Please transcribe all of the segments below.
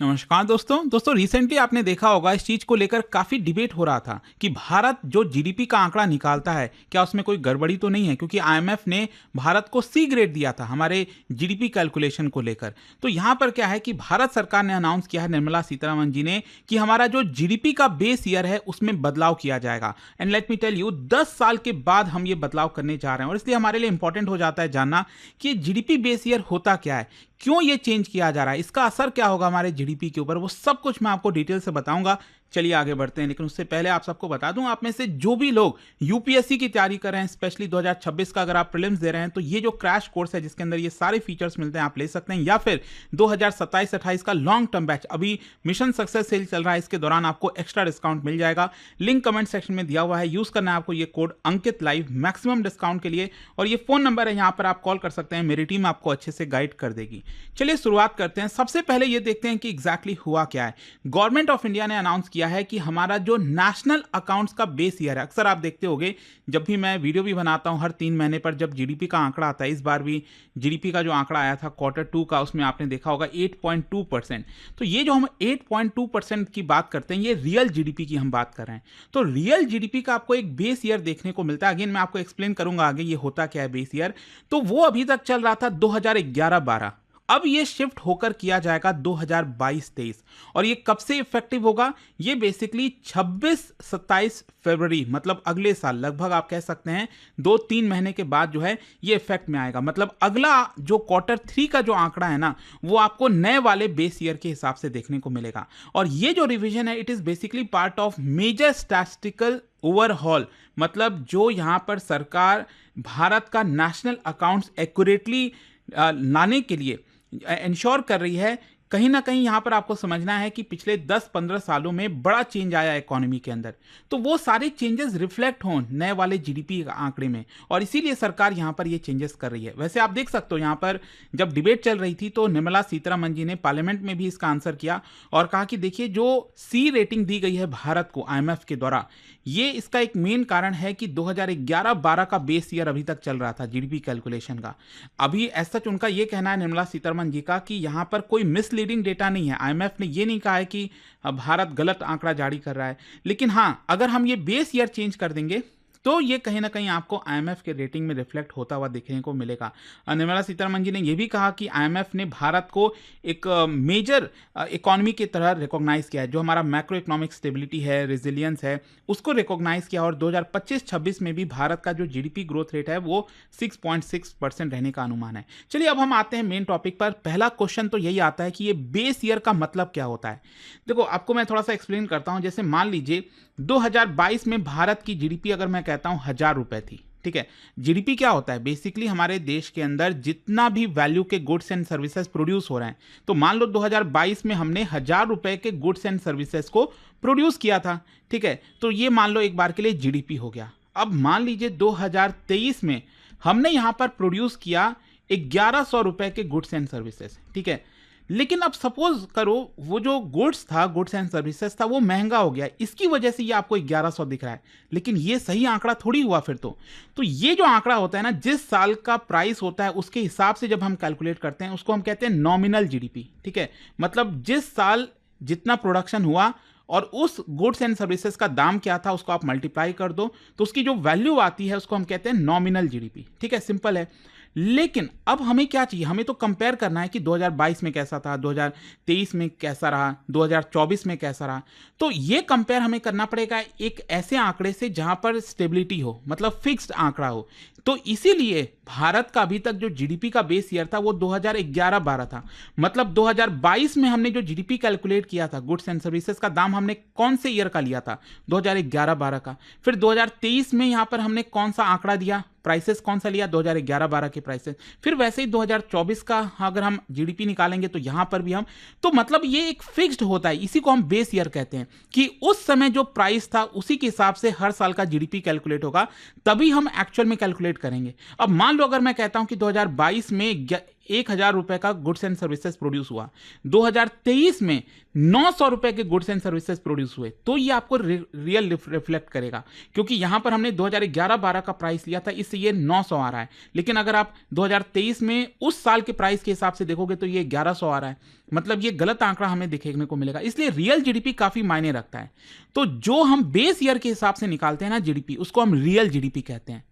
नमस्कार दोस्तों रिसेंटली आपने देखा होगा इस चीज को लेकर काफी डिबेट हो रहा था कि भारत जो जीडीपी का आंकड़ा निकालता है क्या उसमें कोई गड़बड़ी तो नहीं है, क्योंकि आईएमएफ ने भारत को सी ग्रेड दिया था हमारे जीडीपी कैलकुलेशन को लेकर। तो यहाँ पर क्या है कि भारत सरकार ने अनाउंस किया है, निर्मला सीतारमण जी ने, कि हमारा जो जीडीपी का बेस ईयर है उसमें बदलाव किया जाएगा। And let me tell you, 10 साल के बाद हम ये बदलाव करने जा रहे हैं और इसलिए हमारे लिए इंपॉर्टेंट हो जाता है जानना कि जीडीपी बेस ईयर होता क्या है, क्यों ये चेंज किया जा रहा है, इसका असर क्या होगा हमारे जीडीपी के ऊपर। वो सब कुछ मैं आपको डिटेल से बताऊंगा। चलिए आगे बढ़ते हैं, लेकिन उससे पहले आप सबको बता दूं, आप में से जो भी लोग यूपीएससी की तैयारी कर रहे हैं, स्पेशली 2026 का अगर आप प्रीलिम्स दे रहे हैं, तो ये जो क्रैश कोर्स है जिसके अंदर ये सारे फीचर्स मिलते हैं आप ले सकते हैं, या फिर 2027-28 का लॉन्ग टर्म बैच अभी मिशन सक्सेस सेल चल रहा है, इसके दौरान आपको एक्स्ट्रा डिस्काउंट मिल जाएगा। लिंक कमेंट सेक्शन में दिया हुआ है, यूज करना है आपको ये कोड अंकित लाइव मैक्सिमम डिस्काउंट के लिए। और ये फोन नंबर है, यहाँ पर आप कॉल कर सकते हैं, मेरी टीम आपको अच्छे से गाइड कर देगी। चलिए शुरुआत करते हैं। सबसे पहले ये देखते हैं कि एग्जैक्टली हुआ क्या है। गवर्नमेंट ऑफ इंडिया ने अनाउंस किया है कि हमारा जो नेशनल अकाउंट्स का बेस ईयर है, अक्सर आप देखते होंगे जब भी मैं वीडियो भी बनाता हूं हर 3 महीने पर जब जीडीपी का आंकड़ा आता है, इस बार भी जीडीपी का जो आंकड़ा आया था Q2 का, उसमें आपने देखा होगा 8.2%। तो ये जो हम 8.2% की बात करते हैं, ये रियल जीडीपी की हम बात कर रहे हैं। तो रियल जीडीपी का आपको एक बेस ईयर देखने को मिलता है। अगेन मैं आपको एक्सप्लेन करूंगा आगे ये होता क्या है बेस ईयर। तो वो अभी तक चल रहा था 2011-12, अब ये शिफ्ट होकर किया जाएगा 2022-23। और ये कब से इफेक्टिव होगा? ये बेसिकली 26-27 फरवरी, मतलब अगले साल, लगभग आप कह सकते हैं 2-3 महीने के बाद जो है ये इफेक्ट में आएगा। मतलब अगला जो Q3 का जो आंकड़ा है ना, वो आपको नए वाले बेस ईयर के हिसाब से देखने को मिलेगा। और ये जो रिवीजन है, it is basically part of major statistical overhaul. मतलब जो यहां पर सरकार भारत का नेशनल अकाउंट्स एक्यूरेटली लाने के लिए इंश्योर कर रही है। कहीं ना कहीं यहां पर आपको समझना है कि पिछले 10-15 सालों में बड़ा चेंज आया है इकोनॉमी के अंदर, तो वो सारे चेंजेस रिफ्लेक्ट हों नए वाले जीडीपी आंकड़े में, और इसीलिए सरकार यहां पर ये चेंजेस कर रही है। वैसे आप देख सकते हो यहां पर जब डिबेट चल रही थी तो निर्मला सीतारमण जी ने पार्लियामेंट में भी इसका आंसर किया और कहा कि देखिए, जो सी रेटिंग दी गई है भारत को आईएमएफ के द्वारा, ये इसका एक मेन कारण है कि 2011-12 का बेस ईयर अभी तक चल रहा था जीडीपी कैलकुलेशन का। अभी ऐसा उनका ये कहना है निर्मला सीतारमण जी का कि यहां पर कोई मिसलीडिंग डेटा नहीं है। आईएमएफ ने ये नहीं कहा है कि भारत गलत आंकड़ा जारी कर रहा है, लेकिन हां, अगर हम ये बेस ईयर चेंज कर देंगे तो ये कहीं ना कहीं आपको आईएमएफ के रेटिंग में रिफ्लेक्ट होता हुआ देखने को मिलेगा। निर्मला सीतारमण जी ने यह भी कहा कि आईएमएफ ने भारत को एक मेजर इकोनॉमी की तरह रिकॉग्नाइज किया है। जो हमारा मैक्रो इकोनॉमिक स्टेबिलिटी है, रेजिलियंस है, उसको रिकॉग्नाइज किया। और 2025-26 में भी भारत का जो जीडीपी ग्रोथ रेट है वो 6.6% रहने का अनुमान है। चलिए अब हम आते हैं मेन टॉपिक पर। पहला क्वेश्चन तो यही आता है कि ये बेस ईयर का मतलब क्या होता है। देखो, आपको मैं थोड़ा सा एक्सप्लेन करता हूं। जैसे मान लीजिए 2022 में भारत की जीडीपी अगर मैं कहता हूं 1000 रुपए थी, ठीक है। जीडीपी क्या होता है? बेसिकली हमारे देश के अंदर जितना भी वैल्यू के गुड्स एंड सर्विसेज प्रोड्यूस हो रहे हैं, तो मान लो 2022 में हमने 1000 रुपए के गुड्स एंड सर्विसेज को प्रोड्यूस किया था, ठीक है। तो ये मान लो एक बार के लिए जीडीपी हो गया। अब मान लीजिए 2023 में हमने यहां पर प्रोड्यूस किया 1100 रुपए के गुड्स एंड सर्विसेज, ठीक है। लेकिन अब सपोज करो वो जो गुड्स था, गुड्स एंड सर्विसेज था, वो महंगा हो गया, इसकी वजह से ये आपको 1100 दिख रहा है। लेकिन ये सही आंकड़ा थोड़ी हुआ फिर तो ये जो आंकड़ा होता है ना, जिस साल का प्राइस होता है उसके हिसाब से जब हम कैलकुलेट करते हैं, उसको हम कहते हैं नॉमिनल जीडीपी, ठीक है। मतलब जिस साल जितना प्रोडक्शन हुआ और उस गुड्स एंड सर्विसेज का दाम क्या था, उसको आप मल्टीप्लाई कर दो तो उसकी जो वैल्यू आती है उसको हम कहते हैं नॉमिनल जीडीपी, ठीक है। सिंपल है। लेकिन अब हमें क्या चाहिए? हमें तो कंपेयर करना है कि 2022 में कैसा था, 2023 में कैसा रहा, 2024 में कैसा रहा। तो ये कंपेयर हमें करना पड़ेगा एक ऐसे आंकड़े से जहां पर स्टेबिलिटी हो, मतलब फिक्स्ड आंकड़ा हो। तो इसीलिए भारत का अभी तक जो जीडीपी का बेस ईयर था वो 2011-12 था। मतलब 2022 में हमने जो जीडीपी कैलकुलेट किया था, गुड्स एंड सर्विसेज का दाम हमने कौन से ईयर का लिया था? 2011-12 का। फिर 2023 में यहां पर हमने कौन सा आंकड़ा दिया, प्राइसेस कौन सा लिया? 2011-12 के प्राइसेस। फिर वैसे ही 2024 का अगर हम जीडीपी निकालेंगे तो यहां पर भी हम, तो मतलब ये एक फिक्स्ड होता है, इसी को हम बेस ईयर कहते हैं कि उस समय जो प्राइस था उसी के हिसाब से हर साल का जीडीपी कैलकुलेट होगा, तभी हम एक्चुअल में कैलकुलेट करेंगे। अब मान लो अगर मैं कहता हूं कि 2022 में ₹1000 का गुड्स एंड सर्विसेज प्रोड्यूस हुआ, 2023 में 900 रुपए के गुड्स एंड सर्विसेज प्रोड्यूस हुए, तो ये आपको रियल रिफ्लेक्ट करेगा, क्योंकि यहां पर हमने 2011-12 का प्राइस लिया था, इससे ये 900 आ रहा है। लेकिन अगर आप 2023 में उस साल के प्राइस के हिसाब से देखोगे तो ये 1100 आ रहा है, मतलब ये गलत आंकड़ा हमें देखने को मिलेगा। इसलिए रियल जीडीपी काफी मायने रखता है। तो जो हम बेस ईयर के हिसाब से निकालते हैं ना जीडीपी, उसको हम रियल जीडीपी कहते हैं।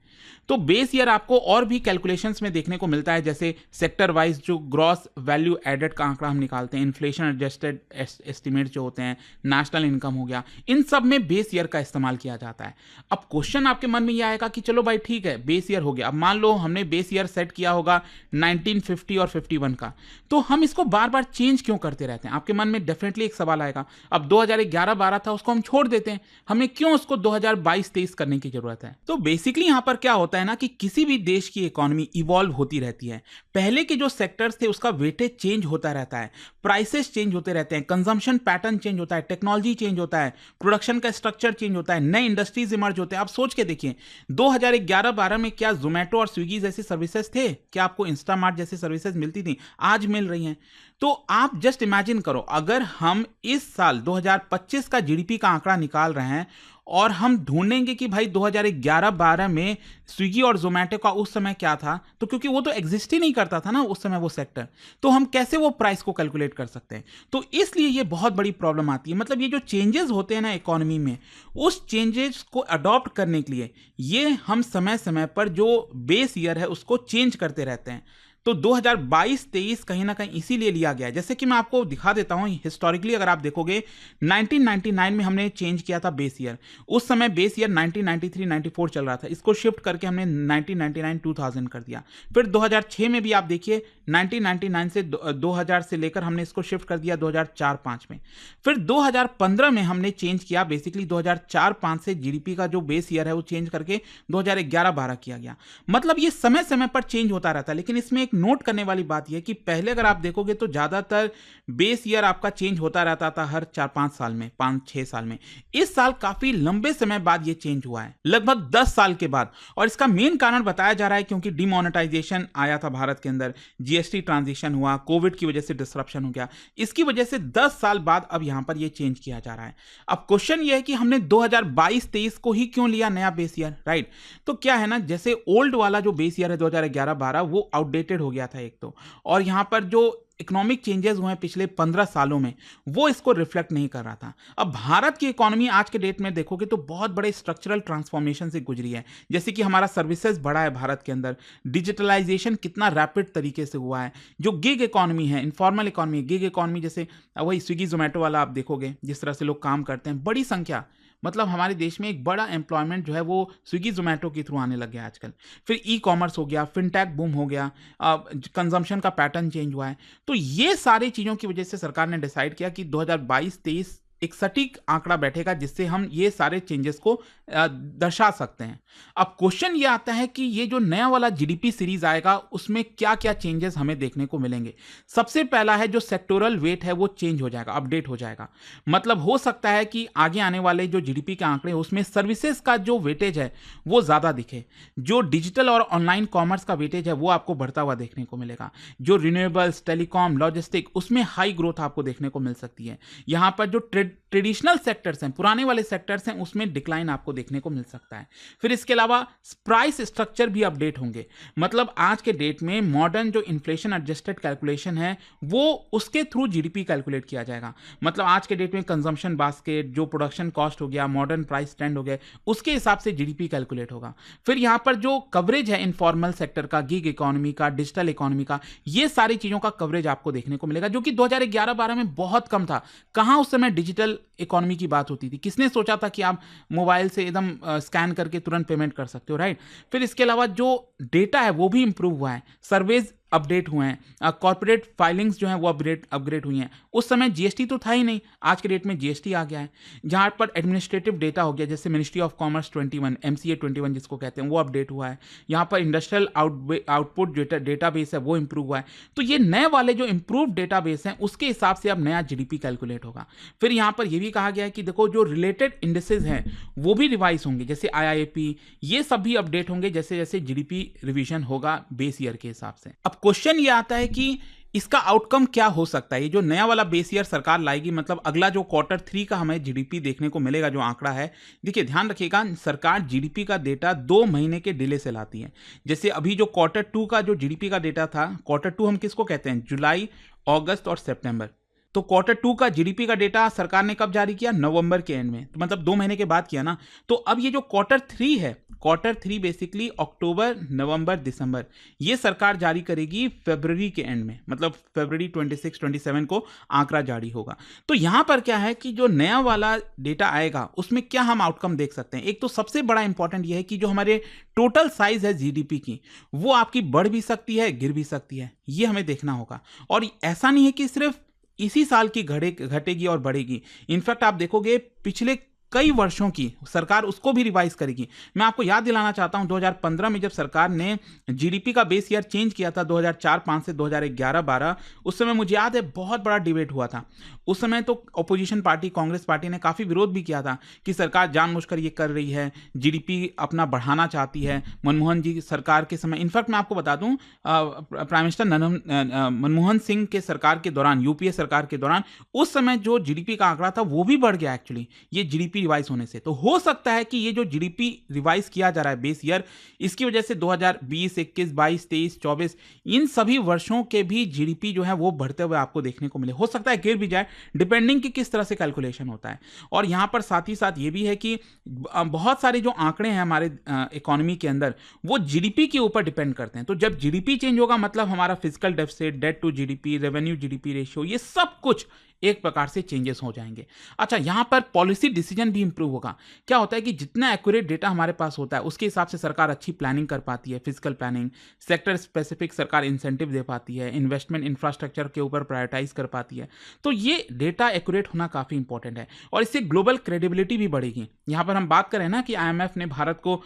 तो बेस ईयर आपको और भी कैलकुलेशंस में देखने को मिलता है, जैसे सेक्टर वाइज जो ग्रॉस वैल्यू एडेड का आंकड़ा हम निकालते हैं, इन्फ्लेशन एडजस्टेड एस्टिमेट जो होते हैं, नेशनल इनकम हो गया, इन सब में बेस ईयर का इस्तेमाल किया जाता है। अब क्वेश्चन आपके मन में ये आएगा कि चलो भाई ठीक है, बेस ईयर हो गया, अब मान लो हमने बेस ईयर सेट किया होगा 1950 और 51 का, तो हम इसको बार बार चेंज क्यों करते रहते हैं? आपके मन में डेफिनेटली एक सवाल आएगा। अब 2011-12 था, उसको हम छोड़ देते हैं, हमें क्यों उसको 2022-23 करने की जरूरत है? तो बेसिकली यहां पर क्या होता है ना कि किसी भी देश की इकोनॉमी इवॉल्व होती रहती है। पहले के जो सेक्टर्स थे उसका वेटेज चेंज होता रहता है, प्राइसेस चेंज होते रहते हैं, कंजम्पशन पैटर्न चेंज होता है, टेक्नोलॉजी चेंज होता है, प्रोडक्शन का स्ट्रक्चर चेंज होता है, नए इंडस्ट्रीज इमर्ज होते हैं। आप सोच के देखिए 2011-12 में क्या जोमेटो और स्विगी जैसी सर्विसेज थे? क्या आपको इंस्टामार्ट जैसी सर्विसेज मिलती थी? आज मिल रही हैं। तो आप जस्ट इमेजिन करो, अगर हम इस साल 2025 का जीडीपी का आंकड़ा निकाल रहे हैं और हम ढूंढेंगे कि भाई 2011-12 में स्विगी और जोमेटो का उस समय क्या था, तो क्योंकि वो तो एग्जिस्ट ही नहीं करता था ना उस समय वो सेक्टर, तो हम कैसे वो प्राइस को कैलकुलेट कर सकते हैं? तो इसलिए ये बहुत बड़ी प्रॉब्लम आती है। मतलब ये जो चेंजेस होते हैं ना इकोनॉमी में, उस चेंजेस को अडॉप्ट करने के लिए ये हम समय समय पर जो बेस ईयर है उसको चेंज करते रहते हैं। तो 2022-23 कहीं ना कहीं इसीलिए लिया गया है। जैसे कि मैं आपको दिखा देता हूं, हिस्टोरिकली अगर आप देखोगे 1999 में हमने चेंज किया था बेस ईयर, उस समय बेस ईयर 1993-94 चल रहा था, इसको शिफ्ट करके हमने 1999-2000 कर दिया। फिर 2006 में भी आप देखिए 1999 से 2000 से लेकर हमने इसको शिफ्ट कर दिया 2004-5 में। फिर 2015 में हमने चेंज किया, बेसिकली 2004-5 से जीडीपी का जो बेस ईयर है वो चेंज करके 2011-12 किया गया। मतलब ये समय समय पर चेंज होता रहता है। लेकिन इसमें एक नोट करने वाली बात यह कि पहले अगर आप देखोगे तो ज्यादातर बेस ईयर आपका चेंज होता रहता था हर 4-5 साल में, 5-6 साल में। इस साल काफी लंबे समय बाद यह चेंज हुआ है, लगभग 10 साल के बाद। और इसका मेन कारण बताया जा रहा है क्योंकि डिमोनेटाइजेशन आया था भारत के अंदर, जीएसटी ट्रांजिशन हुआ, कोविड की वजह से डिसरप्शन हो गया, इसकी वजह से 10 साल बाद अब यहां पर यह चेंज किया जा रहा है। अब क्वेश्चन यह है कि हमने 2022-23 को ही क्यों लिया नया बेस ईयर, राइट? तो क्या है ना, जैसे ओल्ड वाला जो बेस ईयर है 2011-12 वो आउटडेटेड हो गया था एक तो, और यहां पर जो इकोनॉमिक चेंजेस हुए हैं पिछले 15 सालों में वो इसको रिफ्लेक्ट नहीं कर रहा था। अब भारत की इकोनॉमी आज के डेट में देखोगे तो बहुत बड़े स्ट्रक्चरल ट्रांसफॉर्मेशन से गुजरी है। जैसे कि हमारा सर्विसेज बढ़ा है भारत के अंदर, डिजिटलाइजेशन कितना रैपिड तरीके से हुआ है, जो गिग इकोनॉमी है, इनफॉर्मल इकोनॉमी, गिग इकोनॉमी, जैसे वही स्विगी जोमेटो वाला आप देखोगे जिस तरह से लोग काम करते हैं, बड़ी संख्या, मतलब हमारे देश में एक बड़ा एम्प्लॉयमेंट जो है वो स्विगी जोमेटो के थ्रू आने लग गया आजकल। फिर ई कॉमर्स हो गया, फिनटेक बूम हो गया, कंजम्पशन का पैटर्न चेंज हुआ है। तो ये सारी चीज़ों की वजह से सरकार ने डिसाइड किया कि 2022-23 एक सटीक आंकड़ा बैठेगा जिससे हम ये सारे चेंजेस को दर्शा सकते हैं। अब क्वेश्चन ये आता है कि ये जो नया वाला जीडीपी सीरीज आएगा उसमें क्या क्या चेंजेस हमें देखने को मिलेंगे। सबसे पहला है जो सेक्टोरल वेट है वो चेंज हो जाएगा, अपडेट हो जाएगा। मतलब हो सकता है कि आगे आने वाले जो जीडीपी के आंकड़े उसमें सर्विसेज का जो वेटेज है वो ज्यादा दिखे, जो डिजिटल और ऑनलाइन कॉमर्स का वेटेज है वो आपको बढ़ता हुआ देखने को मिलेगा, जो रिन्यूएबल्स, टेलीकॉम, लॉजिस्टिक, उसमें हाई ग्रोथ आपको देखने को मिल सकती है। यहां पर जो ट्रेडिशनल सेक्टर्स हैं, पुराने वाले सेक्टर्स हैं, उसमें डिक्लाइन आपको देखने को मिल सकता है। फिर इसके अलावा प्राइस स्ट्रक्चर भी अपडेट होंगे। मतलब आज के डेट में मॉडर्न जो इन्फ्लेशन एडजस्टेड कैलकुलेशन है वो उसके थ्रू जीडीपी कैलकुलेट किया जाएगा। मतलब आज के डेट में कंजम्पशन बास्केट, जो प्रोडक्शन कॉस्ट हो गया, मॉडर्न प्राइस ट्रेंड हो गया, उसके हिसाब से जीडीपी कैलकुलेट होगा। फिर यहां पर जो कवरेज है इनफॉर्मल सेक्टर का, गिग इकोनॉमी का, डिजिटल इकोनॉमी का, ये सारी चीजों का कवरेज आपको देखने को मिलेगा, जो कि 2011-12 में बहुत कम था। कहां उस समय डिजिटल इकोनॉमी की बात होती थी? किसने सोचा था कि आप मोबाइल से एकदम स्कैन करके तुरंत पेमेंट कर सकते हो, राइट? फिर इसके अलावा जो डेटा है वो भी इंप्रूव हुआ है, सर्वेज अपडेट हुए हैं, कॉर्पोरेट फाइलिंग्स जो हैं वो अपग्रेड हुई हैं। उस समय जीएसटी तो था ही नहीं, आज के डेट में जीएसटी आ गया है। जहां पर एडमिनिस्ट्रेटिव डेटा हो गया, जैसे मिनिस्ट्री ऑफ कॉमर्स 21, एमसीए 21 जिसको कहते हैं, वो अपडेट हुआ है। यहाँ पर इंडस्ट्रियल आउटपुट डेटाबेस है वो इंप्रूव हुआ है। तो ये नए वाले जो इंप्रूव डेटाबेस हैं उसके हिसाब से अब नया जीडीपी कैलकुलेट होगा। फिर यहाँ पर यह भी भी कहा गया है कि देखो जो रिलेटेड इंडेक्सेस हैं वो भी रिवाइज होंगे, जैसे IIP, ये सब भी अपडेट होंगे जैसे जैसे GDP रिवीजन होगा बेस ईयर के हिसाब से। अब क्वेश्चन ये आता है कि इसका आउटकम क्या हो सकता है। ये जो नया वाला बेस ईयर सरकार लाएगी, मतलब अगला जो Q3 का हमें GDP देखने को मिलेगा, जो आंकड़ा है, देखिए ध्यान रखिएगा, सरकार GDP का डेटा 2 महीने के डिले से लाती है। जैसे अभी जो Q2 का जो GDP का डेटा था, Q2 हम किसको कहते हैं, जुलाई, अगस्त और सितंबर। तो Q2 का GDP का डेटा सरकार ने कब जारी किया, नवंबर के एंड में, तो मतलब 2 महीने के बाद किया ना। तो अब ये जो Q3 है, Q3 बेसिकली अक्टूबर, नवंबर, दिसंबर, ये सरकार जारी करेगी फरवरी के एंड में, मतलब फरवरी 26, 27 को आंकड़ा जारी होगा। तो यहां पर क्या है कि जो नया वाला डेटा आएगा उसमें क्या हम आउटकम देख सकते हैं। एक तो सबसे बड़ा इंपॉर्टेंट ये है कि जो हमारे टोटल साइज है GDP की, वो आपकी बढ़ भी सकती है, गिर भी सकती है, ये हमें देखना होगा। और ऐसा नहीं है कि सिर्फ इसी साल की घटेगी और बढ़ेगी। इनफैक्ट आप देखोगे पिछले कई वर्षों की सरकार उसको भी रिवाइज करेगी। मैं आपको याद दिलाना चाहता हूं 2015 में जब सरकार ने GDP का बेस ईयर चेंज किया था 2004-5 से 2011-12, उस समय मुझे याद है बहुत बड़ा डिबेट हुआ था। उस समय तो अपोजिशन पार्टी कांग्रेस पार्टी ने काफ़ी विरोध भी किया था कि सरकार जानबूझकर ये कर रही है, GDP अपना बढ़ाना चाहती है। मनमोहन जी सरकार के समय, इनफैक्ट मैं आपको बता दूं प्राइम मिनिस्टर मनमोहन सिंह के सरकार के दौरान, UPA सरकार के दौरान, उस समय जो GDP का आंकड़ा था वो भी बढ़ गया एक्चुअली, ये GDP रिवाइज होने से। तो हो सकता है कि ये जो GDP रिवाइज किया जा रहा है बेस ईयर, इसकी वजह से 2020, 21, 22, 23, 24 इन सभी वर्षों के भी GDP जो है वो बढ़ते हुए आपको देखने को मिले। हो सकता है गिर भी जाए, डिपेंडिंग कि किस तरह से कैलकुलेशन होता है। और यहां पर साथ ही साथ ये भी है कि बहुत सारे जो आंकड़े हैं हमारे इकोनॉमी के अंदर, वो GDP के ऊपर डिपेंड करते हैं। तो जब GDP चेंज होगा, मतलब हमारा physical deficit, debt to GDP, revenue GDP ratio, ये सब कुछ एक प्रकार से चेंजेस हो जाएंगे। अच्छा, यहां पर पॉलिसी डिसीजन भी इंप्रूव होगा। क्या होता है कि जितना एक्यूरेट डेटा हमारे पास होता है उसके हिसाब से सरकार अच्छी प्लानिंग कर पाती है, फिजिकल प्लानिंग, सेक्टर स्पेसिफिक सरकार इंसेंटिव दे पाती है, इन्वेस्टमेंट इंफ्रास्ट्रक्चर के ऊपर प्रायोरिटाइज कर पाती है। तो ये डेटा एक्यूरेट होना काफ़ी इंपॉर्टेंट है और इससे ग्लोबल क्रेडिबिलिटी भी बढ़ेगी। यहां पर हम बात करें ना कि IMF ने भारत को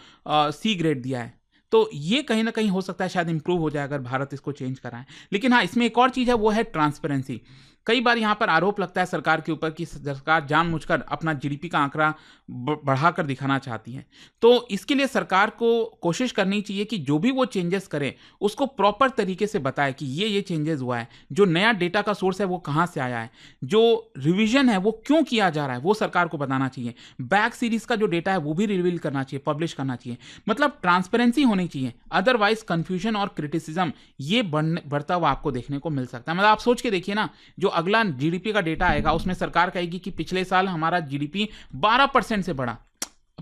C ग्रेड दिया है, तो ये कहीं ना कहीं हो सकता है शायद इंप्रूव हो जाए अगर भारत इसको चेंज कराए। लेकिन हाँ, इसमें एक और चीज़ है, वो है ट्रांसपेरेंसी। कई बार यहाँ पर आरोप लगता है सरकार के ऊपर कि सरकार जानबूझकर अपना GDP का आंकड़ा बढ़ाकर दिखाना चाहती है। तो इसके लिए सरकार को कोशिश करनी चाहिए कि जो भी वो चेंजेस करे उसको प्रॉपर तरीके से बताए कि ये चेंजेस हुआ है, जो नया डेटा का सोर्स है वो कहाँ से आया है, जो रिविजन है वो क्यों किया जा रहा है, वो सरकार को बताना चाहिए। बैक सीरीज का जो डेटा है वो भी रिवील करना चाहिए, पब्लिश करना चाहिए, मतलब ट्रांसपेरेंसी होनी चाहिए। अदरवाइज कंफ्यूजन और क्रिटिसिज्म ये बढ़ता हुआ आपको देखने को मिल सकता है। मतलब आप सोच के देखिए ना, जो अगला GDP का डेटा आएगा उसमें सरकार कहेगी कि पिछले साल हमारा GDP 12% से बढ़ा,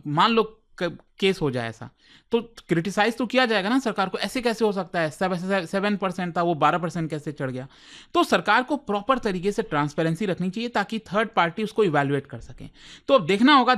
मान लो केस हो जाए ऐसा, तो क्रिटिसाइज तो किया जाएगा ना सरकार को, ऐसे कैसे हो सकता है, 7% था वो 12% कैसे चढ़ गया। तो सरकार को प्रॉपर तरीके से ट्रांसपेरेंसी रखनी चाहिए ताकि थर्ड पार्टी उसको इवैल्यूएट कर सके। तो अब देखना होगा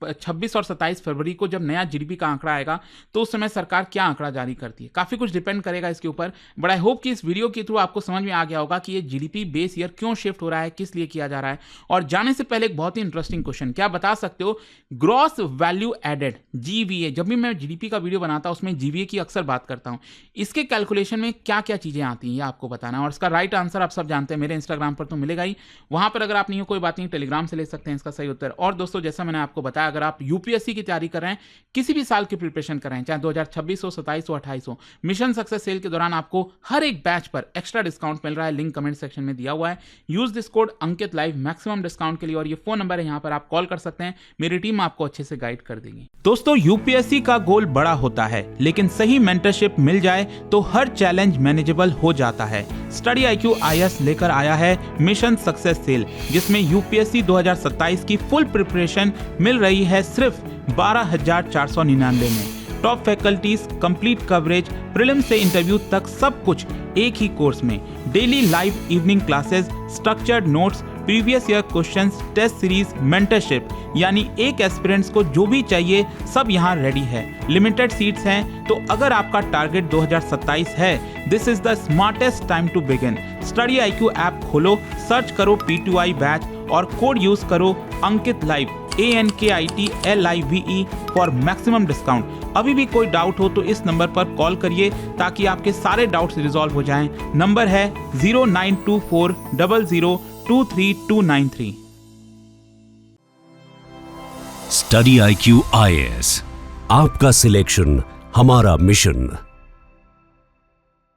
26 और 27 फरवरी को जब नया GDP का आंकड़ा आएगा तो उस समय सरकार क्या आंकड़ा जारी करती है, काफ़ी कुछ डिपेंड करेगा इसके ऊपर। बट आई होप कि इस वीडियो के थ्रू आपको समझ में आ गया होगा कि ये GDP बेस ईयर क्यों शिफ्ट हो रहा है, किस लिए किया जा रहा है। और जाने से पहले एक बहुत ही इंटरेस्टिंग क्वेश्चन, क्या बता सकते हो ग्रॉस वैल्यू एडेड, GVA, जब भी मैं GDP का वीडियो बनाता हूं उसमें GVA की अक्सर बात करता हूं, इसके कैलकुलेशन में क्या क्या चीज़ें आती हैं ये आपको बताना है। और इसका राइट आंसर आप सब जानते हैं, मेरे इंस्टाग्राम पर तो मिलेगा ही, वहां पर अगर आप नहीं हो कोई बात नहीं, टेलीग्राम से ले सकते हैं इसका सही उत्तर। और दोस्तों, जैसा मैंने आपको बताया, अगर आप UPSC की तैयारी कर रहे हैं, किसी भी साल की प्रिपरेशन कर रहे हैं, चाहे 2026 हो, 27 हो, 28 हो, मिशन सक्सेस सेल के दौरान आपको हर एक बैच पर एक्स्ट्रा डिस्काउंट मिल रहा है, लिंक कमेंट सेक्शन में दिया हुआ है। Use this code Ankit live maximum discount के लिए, और ये फोन नंबर है, यहां पर आप कॉल कर सकते हैं, मेरी टीम आपको अच्छे से गाइड कर देगी। दोस्तों, UPSC का गोल बड़ा होता है, लेकिन सही मेंटरशिप मिल जाए तो हर चैलेंज मैनेजेबल हो जाता है। स्टडी IQ IS लेकर आया है मिशन सक्सेस सेल, जिसमें UPSC 2027 की फुल प्रिपरेशन मिल रही है सिर्फ 12,499 में। Top faculties, complete coverage, prelims से इंटरव्यू तक सब कुछ एक ही कोर्स में। Daily live evening classes, structured notes, previous year questions, test series, mentorship, यानी एक एस्पिरेंट्स को जो भी चाहिए सब यहाँ रेडी है। लिमिटेड सीट्स हैं, तो अगर आपका टारगेट 2027 है, this is the smartest time to begin. Study IQ app खोलो, सर्च करो P2I बैच और कोड यूज करो Ankit live, ANKITLIVE for maximum discount. अभी भी कोई डाउट हो तो इस नंबर पर कॉल करिए ताकि आपके सारे डाउट्स रिजॉल्व हो जाएं। नंबर है 092400232393। स्टडी IQ IAS, आपका सिलेक्शन हमारा मिशन।